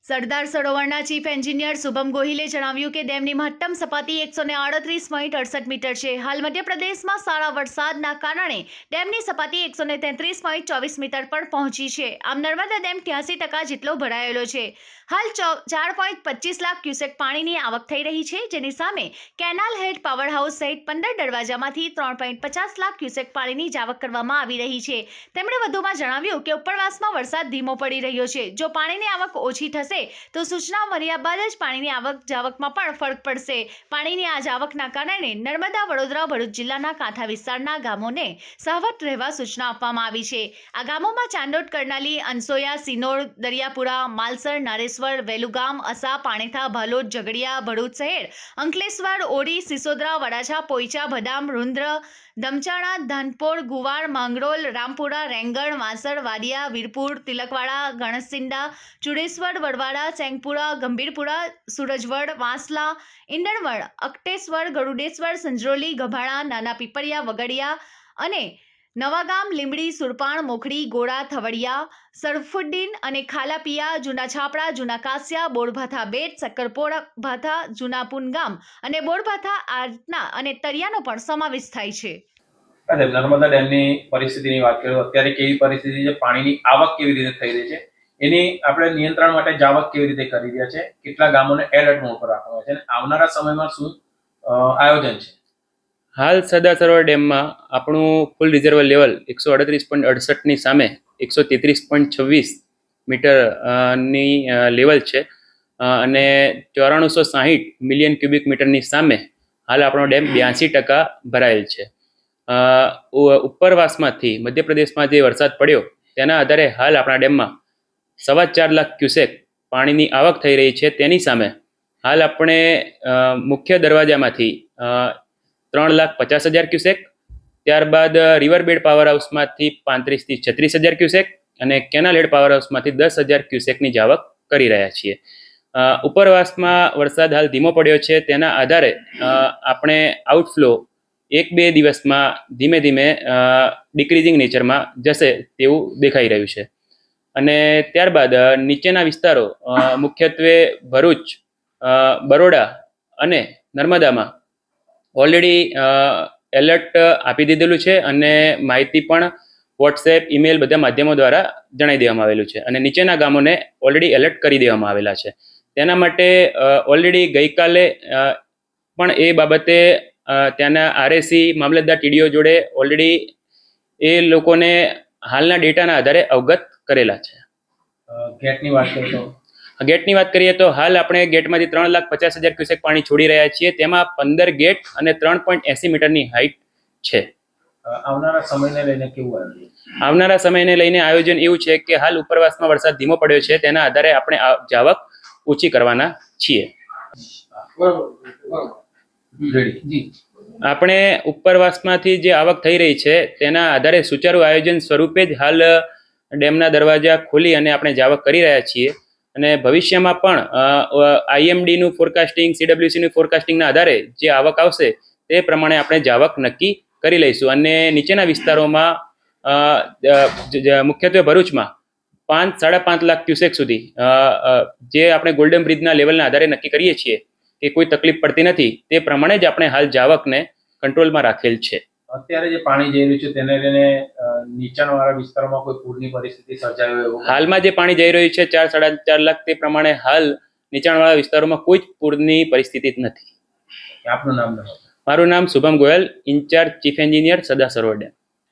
સરદાર સરોવરના chief engineer Shubham ગોહિલે જણાવ્યું કે ડેમની મહત્તમ સપાટી 138.68 મીટર છે. હાલ મધ્યપ્રદેશમાં સારા વરસાદના કારણે ડેમની સપાટી 133.24 મીટર પર પહોંચી છે. આમ નર્મદા ડેમ 83% જેટલો ભરાયેલો છે. હાલ 4.25 લાખ ક્યુસેક પાણીની આવક થઈ રહી છે, જેની સામે કેનાલ હેડ પાવર હાઉસ સહિત 15 દરવાજામાંથી 3.50 લાખ ક્યુસેક પાણીની જાવક કરવામાં આવી રહી છે. તેમણે વધુમાં જણાવ્યું કે ઉપરવાસમાં વરસાદ ધીમો પડી રહ્યો છે. જો પાણીની આવક ઓછી થશે તો સૂચના મળ્યા બાદ જ પાણીની આવક જાવકમાં પણ ફરક પડશે. પાણીની આ જાવકના કારણે નર્મદા, વડોદરા, ભરૂચ જિલ્લાના કાંઠા વિસ્તારના ગામોને સાવધ રહેવા સૂચના આપવામાં આવી છે. આ ગામોમાં ચાંદોદ, કરનાલી, અનસોયા, સિનોર, દરિયાપુરા, માલસર, નારેશ્વર, વેલુગામ, અસા, પાણેથા, ભાલોદ, ઝઘડિયા, ભરૂચ શહેર, અંકલેશ્વર, ઓડી, સિસોદરા, વડાછા, પોઈચા, ભદામ, રૂંદ્ર, દમચાણા, ધાનપોર, ગુવાર, માંગરોળ, રામપુરા, રેંગણ, વાસણ, વાડિયા, વીરપુર, તિલકવાડા, ગણેશસિંડા, ચુડેશ્વર, વડવાડા, સેંગપુરા, ગંભીરપુરા, સુરજવડ, વાંસલા, ઈંડણવડ, અકટેશ્વર, ગરુડેશ્વર, સંજરોલી, ગભાણા, નાના પીપળિયા, વગડિયા અને નવાગામ, લીંબડી, સુરપાણ, મોખડી, ગોળા, થવડિયા, સરફુદ્દીન અને ખાલાપિયા, જૂના છાપડા, જૂના કાસિયા, બોરભાથા બેટ, સક્કરપોળ ભાથા, જૂના પુનગામ અને બોરભાથા આટના અને તરિયાનો પણ સમાવેશ થાય છે. નર્મદા ડેમની પરિસ્થિતિની વાત કરીએ તો અત્યારે કેવી પરિસ્થિતિ છે, પાણીની આવક કેવી રીતે થઈ રહી છે, એની આપણે નિયંત્રણ માટે જાવક કેવી રીતે કરી રહ્યા છે, કેટલા ગામોને એલર્ટ મોડ પર રાખવામાં આવે છે અને આવનારા સમયમાં શું આયોજન છે. હાલ સરદાર સરોવર ડેમમાં આપણું ફૂલ રિઝર્વ લેવલ 138.68ની સામે 133.26 મીટર ની લેવલ છે અને 9460 મિલિયન ક્યુબિક મીટરની સામે હાલ આપણો ડેમ 82% ભરાયેલ છે. ઉપરવાસમાંથી મધ્યપ્રદેશમાં જે વરસાદ પડ્યો તેના આધારે હાલ આપણા ડેમમાં 4.25 લાખ ક્યુસેક પાણીની આવક થઈ રહી છે. તેની સામે હાલ આપણે મુખ્ય દરવાજામાંથી 3,50,000 ક્યુસેક, ત્યારબાદ રિવરબેડ પાવર હાઉસમાંથી 35,000 થી 36,000 ક્યુસેક અને કેનાલ હેડ પાવર હાઉસમાંથી 10,000 ક્યુસેકની જાવક કરી રહ્યા છીએ. ઉપરવાસમાં વરસાદ હાલ ધીમો પડ્યો છે, તેના આધારે આપણે આઉટફ્લો 1-2 દિવસમાં ધીમે ધીમે ડિક્રીઝિંગ નેચરમાં જશે તેવું દેખાઈ રહ્યું છે. અને ત્યારબાદ નીચેના વિસ્તારો મુખ્યત્વે ભરૂચ, બરોડા અને નર્મદામાં ઓલરેડી એલર્ટ આપી દીધેલું છે અને માહિતી પણ વોટ્સએપ, ઈમેલ બધા માધ્યમો દ્વારા જણાવી દેવામાં આવેલું છે અને નીચેના ગામોને ઓલરેડી એલર્ટ કરી દેવામાં આવેલા છે. તેના માટે ઓલરેડી ગઈકાલે પણ એ બાબતે ત્યાંના આરએસી, મામલતદાર, ટીડીઓ જોડે ઓલરેડી એ લોકોને હાલના ડેટાના આધારે અવગત કરેલા છે. ગેટની વાત કરીએ તો હાલ આપણે ગેટમાંથી 3,50,000 ક્યુસેક પાણી છોડી રહ્યા છીએ. તેમાં 15 ગેટ અને 3.80 મીટરની હાઈટ છે. આવનારા સમયને લઈને કેવું આયોજન? આવનારા સમયને લઈને આયોજન એવું છે કે હાલ ઉપરવાસમાં વરસાદ ધીમો પડ્યો છે, તેના આધારે આપણે જાવક ઓછી કરવાના છીએ. આપણે ઉપરવાસમાંથી જે આવક થઈ રહી છે તેના આધારે સુચારુ આયોજન સ્વરૂપે જ હાલ ડેમના દરવાજા ખોલી અને આપણે જાવક કરી રહ્યા છીએ અને ભવિષ્યમાં પણ આઈએમડીનું ફોરકાસ્ટિંગ, સીડબ્લ્યુસીનું ફોરકાસ્ટિંગના આધારે જે આવક આવશે તે પ્રમાણે આપણે જાવક નક્કી કરી લઈશું. અને નીચેના વિસ્તારોમાં મુખ્યત્વે ભરૂચમાં 5-5.5 લાખ ક્યુસેક સુધી જે આપણે ગોલ્ડન બ્રિજના લેવલના આધારે નક્કી કરીએ છીએ કે કોઈ તકલીફ પડતી નથી, તે પ્રમાણે જ આપણે હાલ જાવકને કંટ્રોલમાં રાખેલ છે. અત્યારે જે પાણી જઈ રહ્યું છે તેને લઈને નીચાણવાળા વિસ્તારોમાં કોઈ પૂરની પરિસ્થિતિ સર્જાય એવું? હાલમાં જે પાણી જઈ રહ્યું છે 4-4.5 લાખ, તે પ્રમાણે હાલ નીચાણવાળા વિસ્તારોમાં કોઈ જ પૂરની પરિસ્થિતિ નથી. આપનું નામ? મારું નામ Shubham Goyal, incharge chief engineer Sardar Sarovar dam.